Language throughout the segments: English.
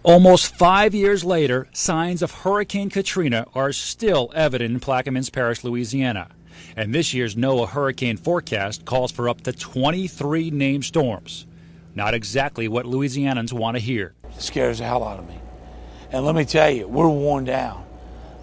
Almost 5 years later, signs of Hurricane Katrina are still evident in Plaquemines Parish, Louisiana. And this year's NOAA hurricane forecast calls for up to 23 named storms. Not exactly what Louisianans want to hear. It scares the hell out of me. And let me tell you, we're worn down.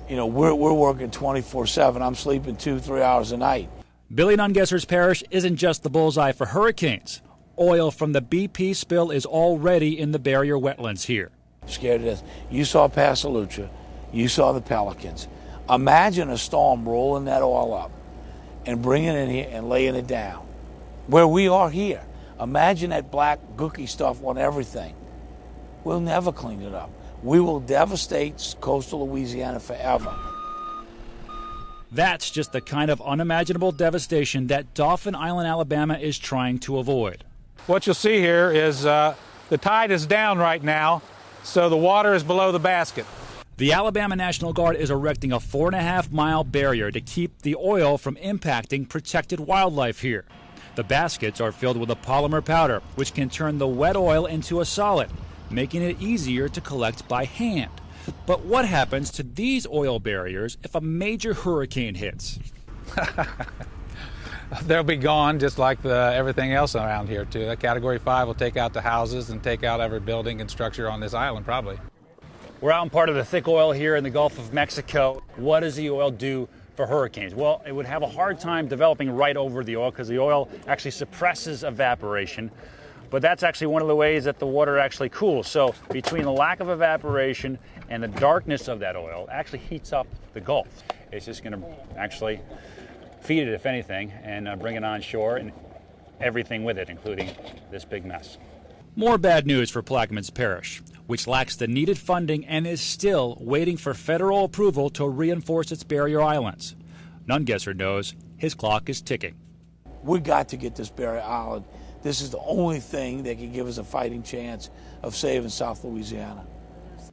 You know, we're working 24/7. I'm sleeping 2-3 hours a night. Billy Nungesser's parish isn't just the bullseye for hurricanes. Oil from the BP spill is already in the barrier wetlands here. Scared to death. You saw Pasalucha. You saw the Pelicans. Imagine a storm rolling that oil up and bringing it in here and laying it down. Where we are here. Imagine that black gooky stuff on everything. We'll never clean it up. We will devastate coastal Louisiana forever. That's just the kind of unimaginable devastation that Dauphin Island, Alabama is trying to avoid. What you'll see here is the tide is down right now, so the water is below the basket. The Alabama National Guard is erecting a 4.5-mile barrier to keep the oil from impacting protected wildlife here. The baskets are filled with a polymer powder, which can turn the wet oil into a solid, making it easier to collect by hand. But what happens to these oil barriers if a major hurricane hits? They'll be gone, just like everything else around here, too. That Category 5 will take out the houses and take out every building and structure on this island, probably. We're out in part of the thick oil here in the Gulf of Mexico. What does the oil do for hurricanes? Well, it would have a hard time developing right over the oil because the oil actually suppresses evaporation. But that's actually one of the ways that the water actually cools. So between the lack of evaporation and the darkness of that oil, it actually heats up the Gulf. It's just going to actually feed it, if anything, and bring it on shore and everything with it, including this big mess. More bad news for Plaquemines Parish, which lacks the needed funding and is still waiting for federal approval to reinforce its barrier islands. Nungesser knows his clock is ticking. We got to get this barrier island. This is the only thing that can give us a fighting chance of saving South Louisiana.